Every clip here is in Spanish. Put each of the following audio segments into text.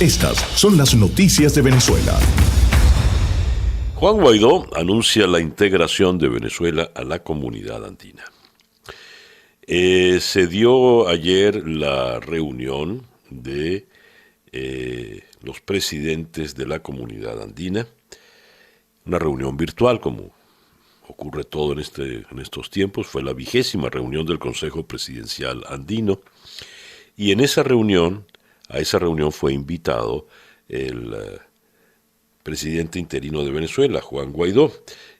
Estas son las noticias de Venezuela. Juan Guaidó anuncia la integración de Venezuela a la comunidad andina. Se dio ayer la reunión de los presidentes de la comunidad andina, una reunión virtual como ocurre todo en estos tiempos. Fue la 20ª reunión del Consejo Presidencial Andino, y en esa reunión, a esa reunión fue invitado el presidente interino de Venezuela, Juan Guaidó.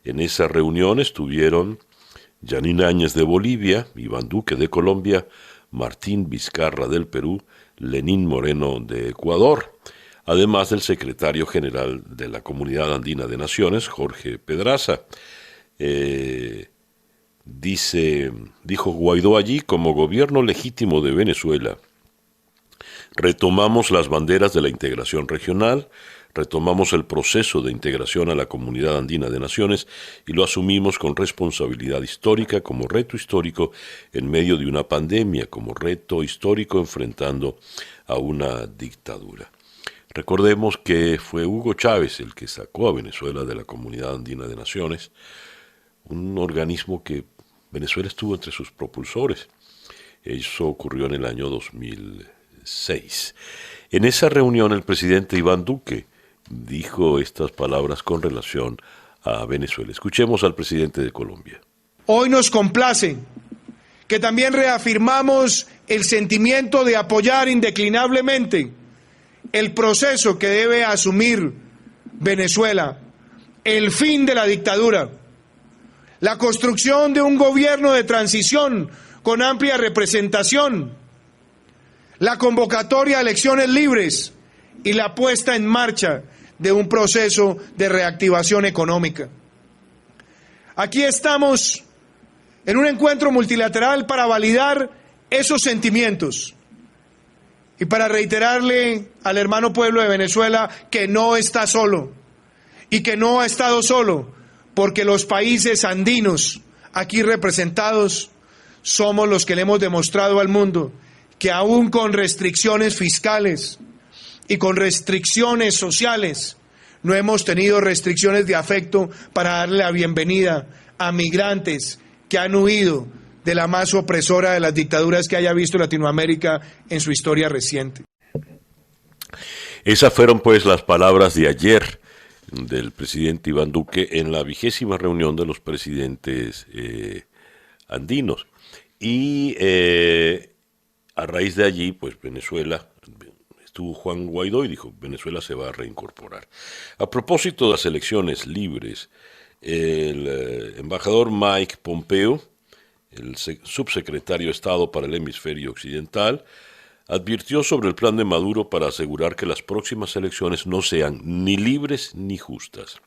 En esa reunión estuvieron Yanine Áñez de Bolivia, Iván Duque de Colombia, Martín Vizcarra del Perú, Lenín Moreno de Ecuador, además del secretario general de la Comunidad Andina de Naciones, Jorge Pedraza. Dijo Guaidó allí: como gobierno legítimo de Venezuela, retomamos las banderas de la integración regional, retomamos el proceso de integración a la Comunidad Andina de Naciones y lo asumimos con responsabilidad histórica, como reto histórico en medio de una pandemia, como reto histórico enfrentando a una dictadura. Recordemos que fue Hugo Chávez el que sacó a Venezuela de la Comunidad Andina de Naciones, un organismo que Venezuela estuvo entre sus propulsores. Eso ocurrió en el año 2006. En esa reunión el presidente Iván Duque dijo estas palabras con relación a Venezuela. Escuchemos al presidente de Colombia. Hoy nos complace que también reafirmamos el sentimiento de apoyar indeclinablemente el proceso que debe asumir Venezuela, el fin de la dictadura, la construcción de un gobierno de transición con amplia representación, la convocatoria a elecciones libres y la puesta en marcha de un proceso de reactivación económica. Aquí estamos en un encuentro multilateral para validar esos sentimientos y para reiterarle al hermano pueblo de Venezuela que no está solo y que no ha estado solo, porque los países andinos aquí representados somos los que le hemos demostrado al mundo que aún con restricciones fiscales y con restricciones sociales, no hemos tenido restricciones de afecto para darle la bienvenida a migrantes que han huido de la más opresora de las dictaduras que haya visto Latinoamérica en su historia reciente. Esas fueron pues las palabras de ayer del presidente Iván Duque en la 20ª reunión de los presidentes andinos. Y a raíz de allí, pues Venezuela, estuvo Juan Guaidó y dijo: Venezuela se va a reincorporar. A propósito de las elecciones libres, el embajador Mike Pompeo, el subsecretario de Estado para el Hemisferio Occidental, advirtió sobre el plan de Maduro para asegurar que las próximas elecciones no sean ni libres ni justas.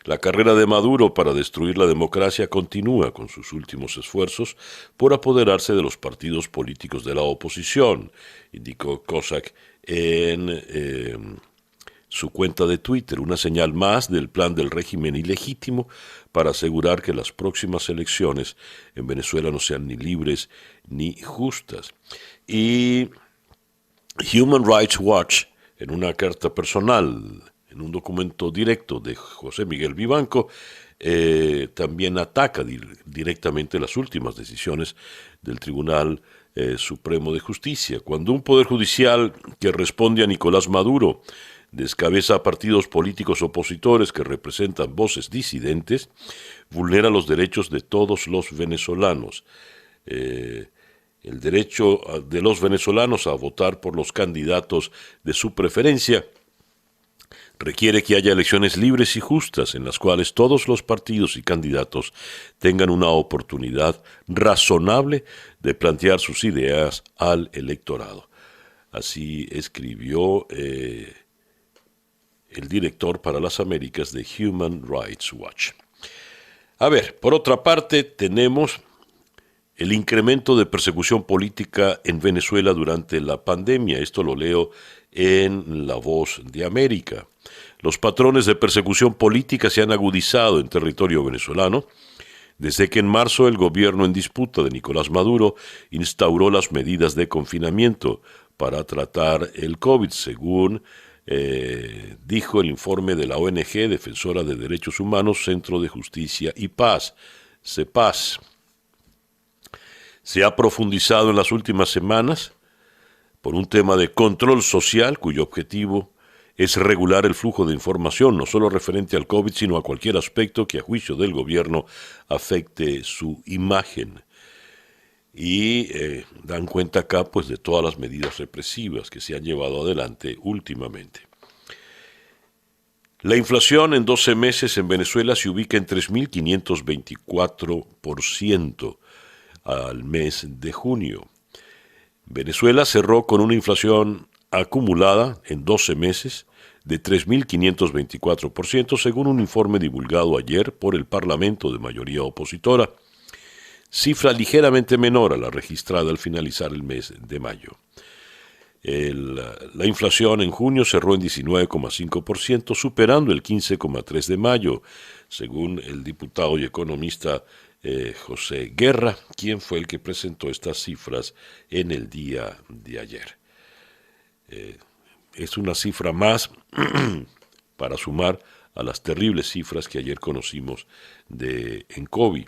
La carrera de Maduro para destruir la democracia continúa con sus últimos esfuerzos por apoderarse de los partidos políticos de la oposición, indicó Cossack en su cuenta de Twitter, una señal más del plan del régimen ilegítimo para asegurar que las próximas elecciones en Venezuela no sean ni libres ni justas. Y Human Rights Watch, en una carta personal, en un documento directo de José Miguel Vivanco, también ataca directamente las últimas decisiones del Tribunal Supremo de Justicia. Cuando un poder judicial que responde a Nicolás Maduro descabeza a partidos políticos opositores que representan voces disidentes, vulnera los derechos de todos los venezolanos. El derecho de los venezolanos a votar por los candidatos de su preferencia requiere que haya elecciones libres y justas en las cuales todos los partidos y candidatos tengan una oportunidad razonable de plantear sus ideas al electorado. Así escribió el director para las Américas de Human Rights Watch. A ver, por otra parte, tenemos el incremento de persecución política en Venezuela durante la pandemia. Esto lo leo en La Voz de América. Los patrones de persecución política se han agudizado en territorio venezolano desde que en marzo el gobierno en disputa de Nicolás Maduro instauró las medidas de confinamiento, para tratar el COVID, según dijo el informe de la ONG Defensora de Derechos Humanos, Centro de Justicia y Paz, CEPAZ. Se ha profundizado en las últimas semanas por un tema de control social cuyo objetivo es regular el flujo de información, no solo referente al COVID, sino a cualquier aspecto que a juicio del gobierno afecte su imagen. Y dan cuenta acá pues de todas las medidas represivas que se han llevado adelante últimamente. La inflación en 12 meses en Venezuela se ubica en 3.524% al mes de junio. Venezuela cerró con una inflación acumulada en 12 meses de 3.524%, según un informe divulgado ayer por el Parlamento de mayoría opositora, cifra ligeramente menor a la registrada al finalizar el mes de mayo. La inflación en junio cerró en 19,5%, superando el 15,3% de mayo, según el diputado y economista José Guerra, quien fue el que presentó estas cifras en el día de ayer. Es una cifra más para sumar a las terribles cifras que ayer conocimos en COVID.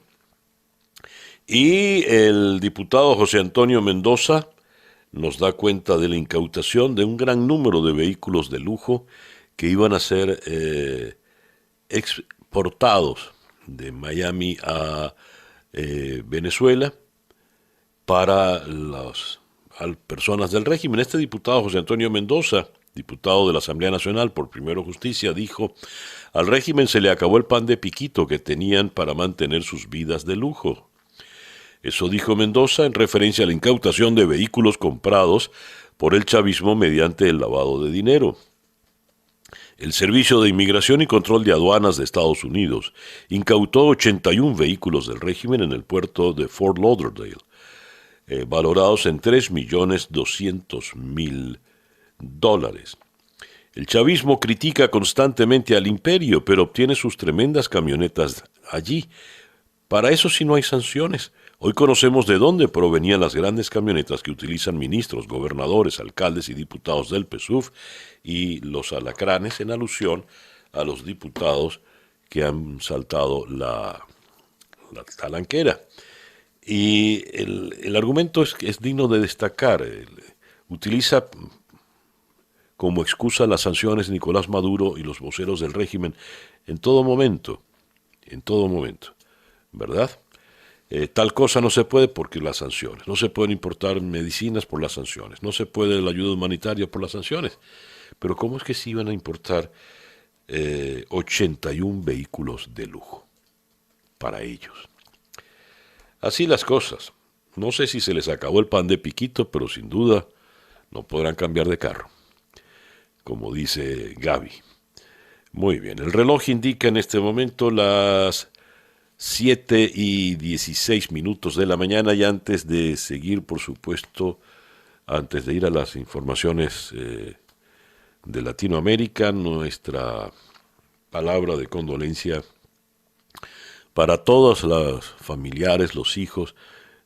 Y el diputado José Antonio Mendoza nos da cuenta de la incautación de un gran número de vehículos de lujo que iban a ser exportados de Miami a Venezuela para las personas del régimen. Este diputado José Antonio Mendoza, diputado de la Asamblea Nacional por Primero Justicia, dijo: al régimen se le acabó el pan de piquito que tenían para mantener sus vidas de lujo. Eso dijo Mendoza en referencia a la incautación de vehículos comprados por el chavismo mediante el lavado de dinero. El Servicio de Inmigración y Control de Aduanas de Estados Unidos incautó 81 vehículos del régimen en el puerto de Fort Lauderdale, valorados en $3.200.000. El chavismo critica constantemente al imperio, pero obtiene sus tremendas camionetas allí. Para eso sí no hay sanciones. Hoy conocemos de dónde provenían las grandes camionetas que utilizan ministros, gobernadores, alcaldes y diputados del PSUV y los alacranes, en alusión a los diputados que han saltado la talanquera. Y el argumento es digno de destacar. Utiliza como excusa las sanciones Nicolás Maduro y los voceros del régimen en todo momento, ¿verdad? Tal cosa no se puede porque las sanciones, no se pueden importar medicinas por las sanciones, no se puede la ayuda humanitaria por las sanciones. Pero ¿cómo es que se iban a importar 81 vehículos de lujo para ellos? Así las cosas. No sé si se les acabó el pan de piquito, pero sin duda no podrán cambiar de carro, como dice Gaby. Muy bien, el reloj indica en este momento las 7:16 de la mañana, y antes de seguir, por supuesto, antes de ir a las informaciones de Latinoamérica, nuestra palabra de condolencia para todos los familiares, los hijos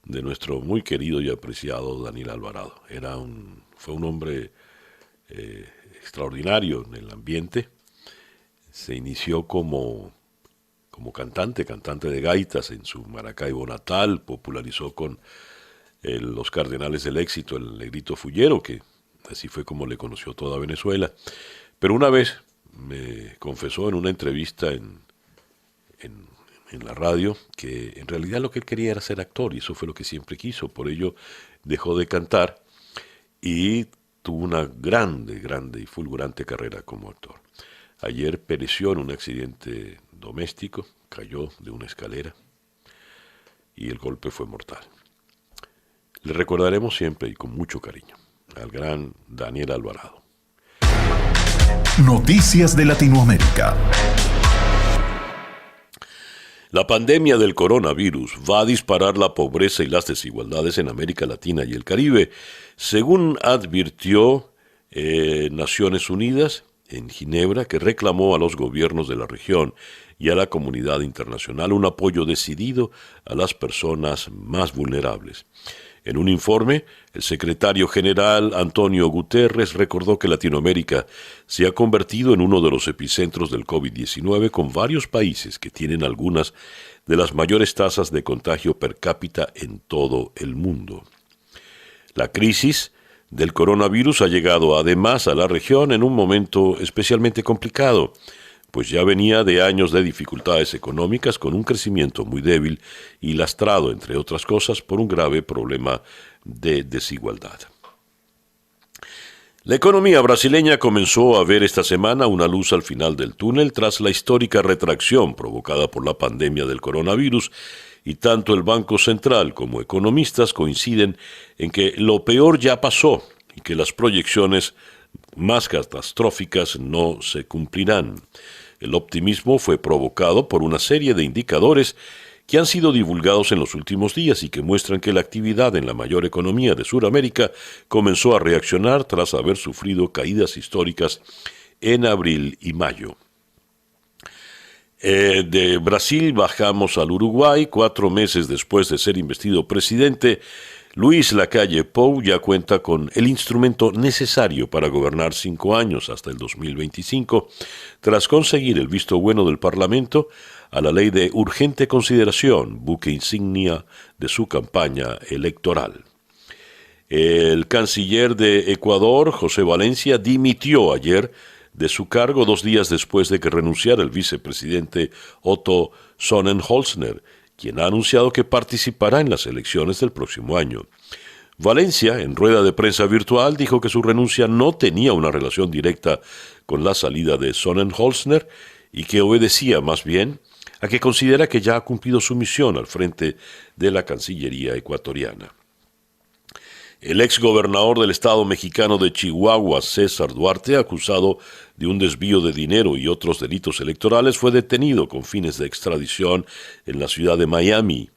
de nuestro muy querido y apreciado Daniel Alvarado. Fue un hombre extraordinario en el ambiente. Se inició como cantante de gaitas en su Maracaibo natal, popularizó con los Cardenales del Éxito, el Negrito Fullero, que así fue como le conoció toda Venezuela. Pero una vez me confesó en una entrevista en la radio que en realidad lo que él quería era ser actor, y eso fue lo que siempre quiso. Por ello dejó de cantar y tuvo una grande y fulgurante carrera como actor. Ayer pereció en un accidente doméstico, cayó de una escalera y el golpe fue mortal. Le recordaremos siempre y con mucho cariño al gran Daniel Alvarado. Noticias de Latinoamérica. La pandemia del coronavirus va a disparar la pobreza y las desigualdades en América Latina y el Caribe, según advirtió Naciones Unidas en Ginebra, que reclamó a los gobiernos de la región y a la comunidad internacional un apoyo decidido a las personas más vulnerables. En un informe, el secretario general Antonio Guterres recordó que Latinoamérica se ha convertido en uno de los epicentros del COVID-19, con varios países que tienen algunas de las mayores tasas de contagio per cápita en todo el mundo. La crisis del coronavirus ha llegado además a la región en un momento especialmente complicado, pues ya venía de años de dificultades económicas con un crecimiento muy débil y lastrado, entre otras cosas, por un grave problema de desigualdad. La economía brasileña comenzó a ver esta semana una luz al final del túnel tras la histórica retracción provocada por la pandemia del coronavirus, y tanto el Banco Central como economistas coinciden en que lo peor ya pasó y que las proyecciones más catastróficas no se cumplirán. El optimismo fue provocado por una serie de indicadores que han sido divulgados en los últimos días y que muestran que la actividad en la mayor economía de Sudamérica comenzó a reaccionar tras haber sufrido caídas históricas en abril y mayo. De Brasil bajamos al Uruguay. 4 meses después de ser investido presidente, Luis Lacalle Pou ya cuenta con el instrumento necesario para gobernar 5 años hasta el 2025, tras conseguir el visto bueno del Parlamento a la ley de urgente consideración, buque insignia de su campaña electoral. El canciller de Ecuador, José Valencia, dimitió ayer de su cargo 2 días después de que renunciara el vicepresidente Otto Sonnenholzner, quien ha anunciado que participará en las elecciones del próximo año. Valencia, en rueda de prensa virtual, dijo que su renuncia no tenía una relación directa con la salida de Sonnenholzner y que obedecía más bien a que considera que ya ha cumplido su misión al frente de la Cancillería ecuatoriana. El exgobernador del estado mexicano de Chihuahua, César Duarte, acusado de un desvío de dinero y otros delitos electorales, fue detenido con fines de extradición en la ciudad de Miami,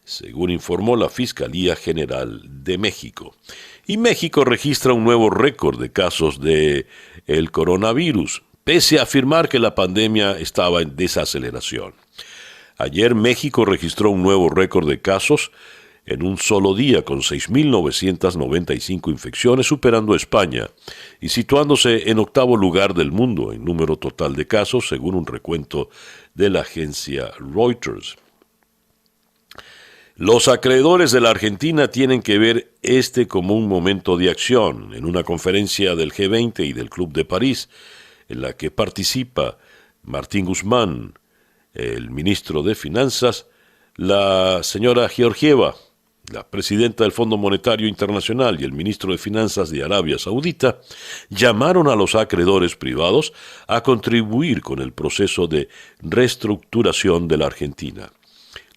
según informó la Fiscalía General de México. Y México registra un nuevo récord de casos de el coronavirus, pese a afirmar que la pandemia estaba en desaceleración. Ayer México registró un nuevo récord de casos en un solo día, con 6.995 infecciones, superando a España y situándose en 8º lugar del mundo en número total de casos, según un recuento de la agencia Reuters. Los acreedores de la Argentina tienen que ver este como un momento de acción. En una conferencia del G20 y del Club de París, en la que participa Martín Guzmán, el ministro de Finanzas, la señora Georgieva, la presidenta del Fondo Monetario Internacional, y el ministro de Finanzas de Arabia Saudita, llamaron a los acreedores privados a contribuir con el proceso de reestructuración de la Argentina.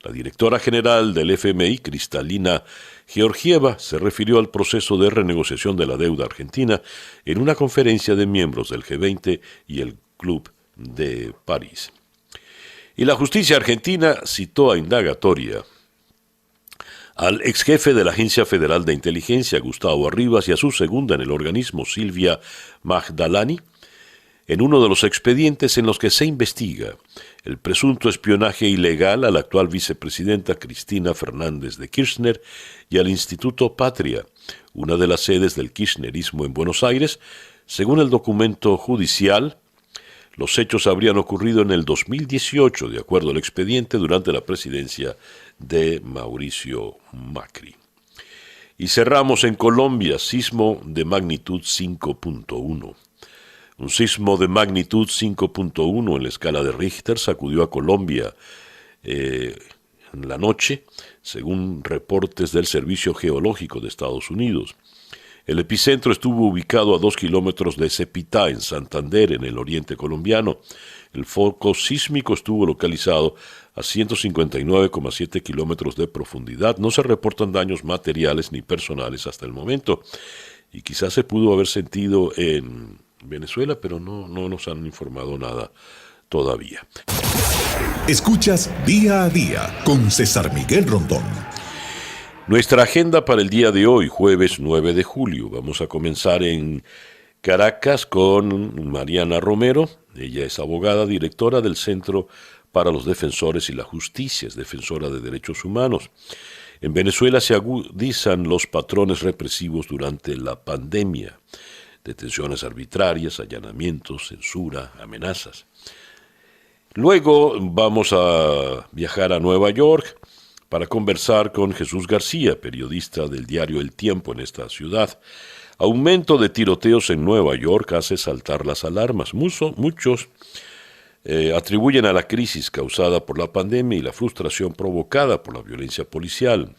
La directora general del FMI, Kristalina Georgieva, se refirió al proceso de renegociación de la deuda argentina en una conferencia de miembros del G20 y el Club de París. Y la justicia argentina citó a indagatoria al exjefe de la Agencia Federal de Inteligencia, Gustavo Arribas, y a su segunda en el organismo, Silvia Magdalani, en uno de los expedientes en los que se investiga el presunto espionaje ilegal a la actual vicepresidenta Cristina Fernández de Kirchner y al Instituto Patria, una de las sedes del kirchnerismo en Buenos Aires. Según el documento judicial, los hechos habrían ocurrido en el 2018, de acuerdo al expediente, durante la presidencia de Mauricio Macri. Y cerramos en Colombia, sismo de magnitud 5.1. Un sismo de magnitud 5.1 en la escala de Richter sacudió a Colombia en la noche, según reportes del Servicio Geológico de Estados Unidos. El epicentro estuvo ubicado a 2 kilómetros de Cepitá, en Santander, en el oriente colombiano. El foco sísmico estuvo localizado a 159,7 kilómetros de profundidad. No se reportan daños materiales ni personales hasta el momento. Y quizás se pudo haber sentido en Venezuela, pero no nos han informado nada todavía. Escuchas Día a Día con César Miguel Rondón. Nuestra agenda para el día de hoy, jueves 9 de julio. Vamos a comenzar en Caracas con Mariana Romero. Ella es abogada, directora del Centro para los Defensores y la Justicia, es defensora de derechos humanos. En Venezuela se agudizan los patrones represivos durante la pandemia. Detenciones arbitrarias, allanamientos, censura, amenazas. Luego vamos a viajar a Nueva York para conversar con Jesús García, periodista del diario El Tiempo en esta ciudad. Aumento de tiroteos en Nueva York hace saltar las alarmas. Muchos atribuyen a la crisis causada por la pandemia y la frustración provocada por la violencia policial.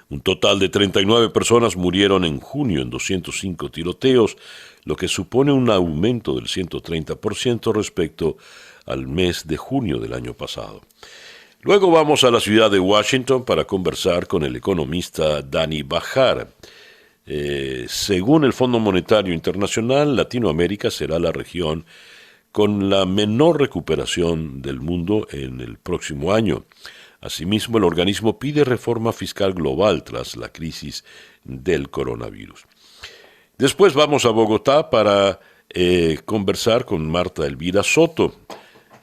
Un total de 39 personas murieron en junio en 205 tiroteos, lo que supone un aumento del 130% respecto al mes de junio del año pasado. Luego vamos a la ciudad de Washington para conversar con el economista Dani Bahar. Según el Fondo Monetario Internacional, Latinoamérica será la región con la menor recuperación del mundo en el próximo año. Asimismo, el organismo pide reforma fiscal global tras la crisis del coronavirus. Después vamos a Bogotá para conversar con Marta Elvira Soto.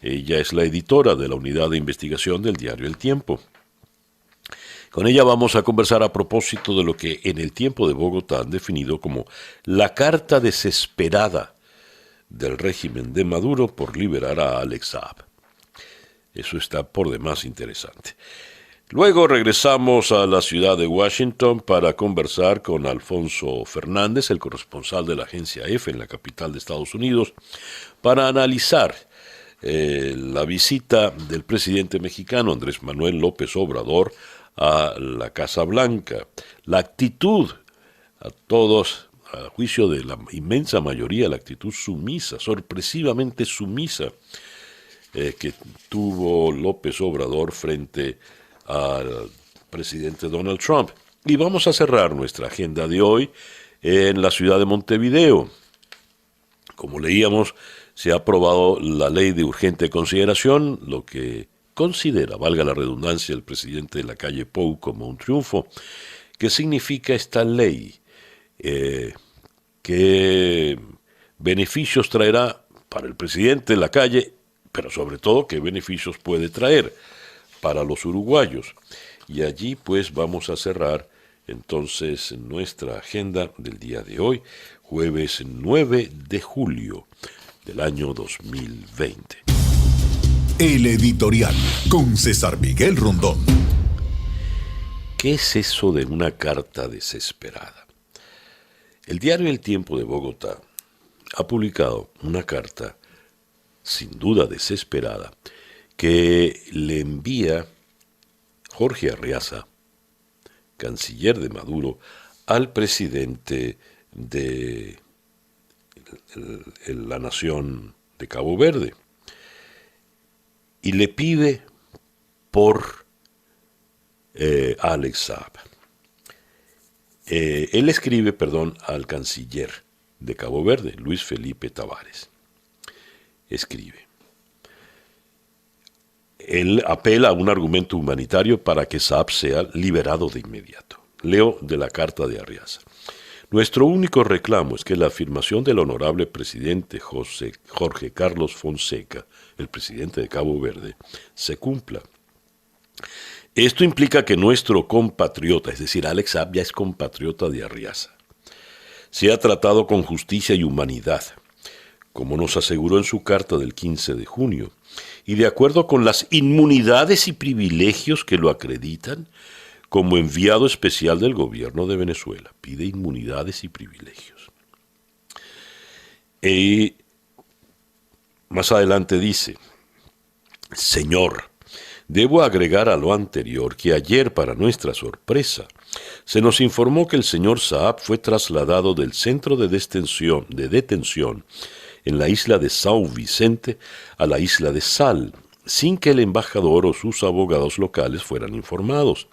Ella es la editora de la unidad de investigación del diario El Tiempo. Con ella vamos a conversar a propósito de lo que en El Tiempo de Bogotá han definido como la carta desesperada del régimen de Maduro por liberar a Alex Saab. Eso está por demás interesante. Luego regresamos a la ciudad de Washington para conversar con Alfonso Fernández, el corresponsal de la agencia EFE en la capital de Estados Unidos, para analizar la visita del presidente mexicano Andrés Manuel López Obrador a la Casa Blanca, la actitud a todos, a juicio de la inmensa mayoría, la actitud sumisa, sorpresivamente sumisa, que tuvo López Obrador frente al presidente Donald Trump. Y vamos a cerrar nuestra agenda de hoy en la ciudad de Montevideo. Como leíamos, se ha aprobado la ley de urgente consideración, lo que considera, valga la redundancia, el presidente Lacalle Pou como un triunfo. ¿Qué significa esta ley? ¿Qué beneficios traerá para el presidente Lacalle? Pero sobre todo, ¿qué beneficios puede traer para los uruguayos? Y allí pues vamos a cerrar entonces nuestra agenda del día de hoy, jueves 9 de julio del año 2020. El editorial con César Miguel Rondón. ¿Qué es eso de una carta desesperada? El diario El Tiempo de Bogotá ha publicado una carta sin duda desesperada, que le envía Jorge Arreaza, canciller de Maduro, al presidente de la nación de Cabo Verde, y le pide por Alex Saab. Él escribe, al canciller de Cabo Verde, Luis Felipe Tavares. Escribe. Él apela a un argumento humanitario para que Saab sea liberado de inmediato. Leo de la carta de Arreaza. Nuestro único reclamo es que la afirmación del honorable presidente Jorge Carlos Fonseca, el presidente de Cabo Verde, se cumpla. Esto implica que nuestro compatriota, es decir, Alex Saab ya es compatriota de Arreaza, sea tratado con justicia y humanidad, como nos aseguró en su carta del 15 de junio, y de acuerdo con las inmunidades y privilegios que lo acreditan como enviado especial del gobierno de Venezuela. Pide inmunidades y privilegios. Y más adelante dice, Señor, debo agregar a lo anterior que ayer, para nuestra sorpresa, se nos informó que el señor Saab fue trasladado del centro de detención en la isla de São Vicente a la isla de Sal, sin que el embajador o sus abogados locales fueran informados.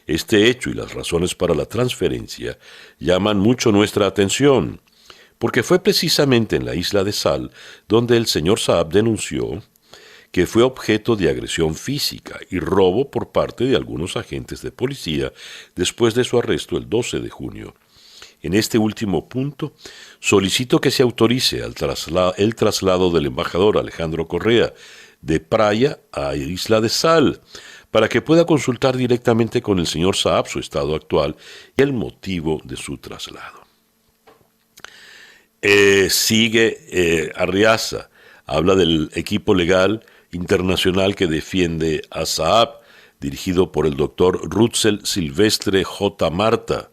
Este hecho y las razones para la transferencia llaman mucho nuestra atención, porque fue precisamente en la isla de Sal donde el señor Saab denunció que fue objeto de agresión física y robo por parte de algunos agentes de policía después de su arresto el 12 de junio. En este último punto, solicito que se autorice el traslado del embajador Alejandro Correa de Praia a Isla de Sal, para que pueda consultar directamente con el señor Saab su estado actual y el motivo de su traslado. Sigue Arriaza, habla del equipo legal internacional que defiende a Saab, dirigido por el doctor Rutzel Silvestre J. Marta,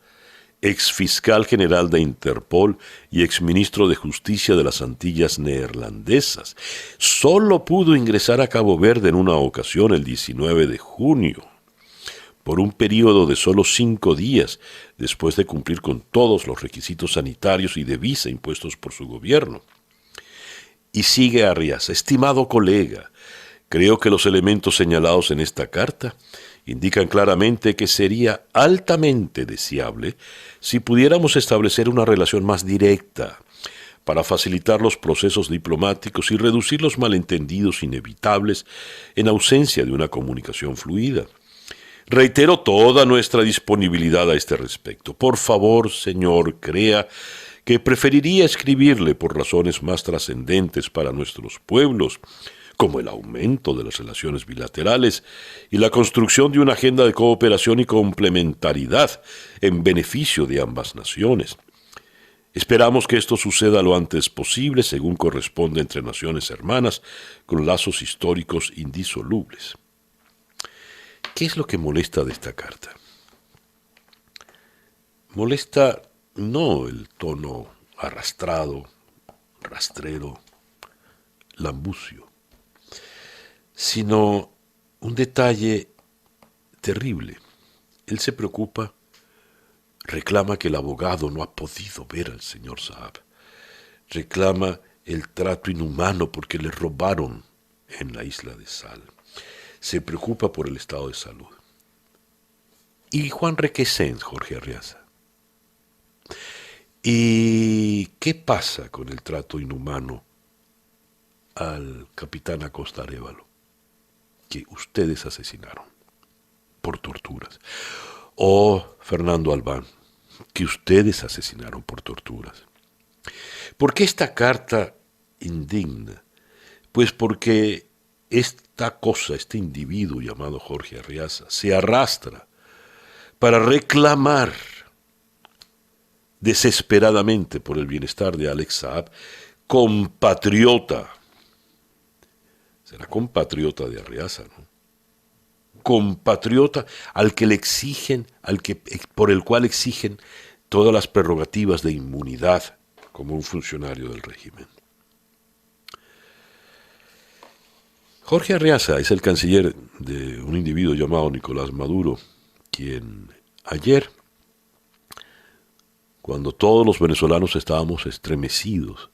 ex fiscal general de Interpol y ex ministro de Justicia de las Antillas Neerlandesas. Solo pudo ingresar a Cabo Verde en una ocasión el 19 de junio, por un periodo de solo 5 días, después de cumplir con todos los requisitos sanitarios y de visa impuestos por su gobierno. Y sigue Arriaza: estimado colega, creo que los elementos señalados en esta carta indican claramente que sería altamente deseable si pudiéramos establecer una relación más directa para facilitar los procesos diplomáticos y reducir los malentendidos inevitables en ausencia de una comunicación fluida. Reitero toda nuestra disponibilidad a este respecto. Por favor, señor, crea que preferiría escribirle por razones más trascendentes para nuestros pueblos, como el aumento de las relaciones bilaterales y la construcción de una agenda de cooperación y complementariedad en beneficio de ambas naciones. Esperamos que esto suceda lo antes posible, según corresponde entre naciones hermanas, con lazos históricos indisolubles. ¿Qué es lo que molesta de esta carta? Molesta no el tono arrastrado, rastrero, lambucio, sino un detalle terrible. Él se preocupa, reclama que el abogado no ha podido ver al señor Saab, reclama el trato inhumano porque le robaron en la isla de Sal, se preocupa por el estado de salud. ¿Y Juan Requesens, Jorge Arriaza? ¿Y qué pasa con el trato inhumano al capitán Acosta Arévalo, que ustedes asesinaron por torturas? O Fernando Albán, que ustedes asesinaron por torturas. ¿Por qué esta carta indigna? Pues porque esta cosa, este individuo llamado Jorge Arriaza, se arrastra para reclamar desesperadamente por el bienestar de Alex Saab, compatriota. Será compatriota de Arriaza, ¿no? Compatriota al que le exigen, por el cual exigen todas las prerrogativas de inmunidad como un funcionario del régimen. Jorge Arriaza es el canciller de un individuo llamado Nicolás Maduro, quien ayer, cuando todos los venezolanos estábamos estremecidos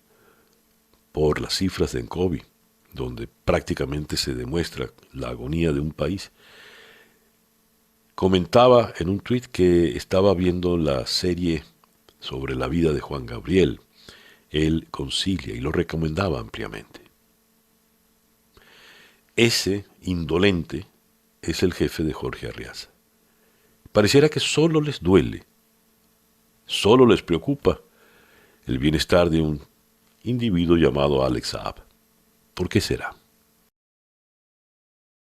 por las cifras de Encovi, donde prácticamente se demuestra la agonía de un país, comentaba en un tuit que estaba viendo la serie sobre la vida de Juan Gabriel, él concilia, y lo recomendaba ampliamente. Ese indolente es el jefe de Jorge Arriaza. Pareciera que solo les duele, solo les preocupa el bienestar de un individuo llamado Alex Saab. ¿Por qué será?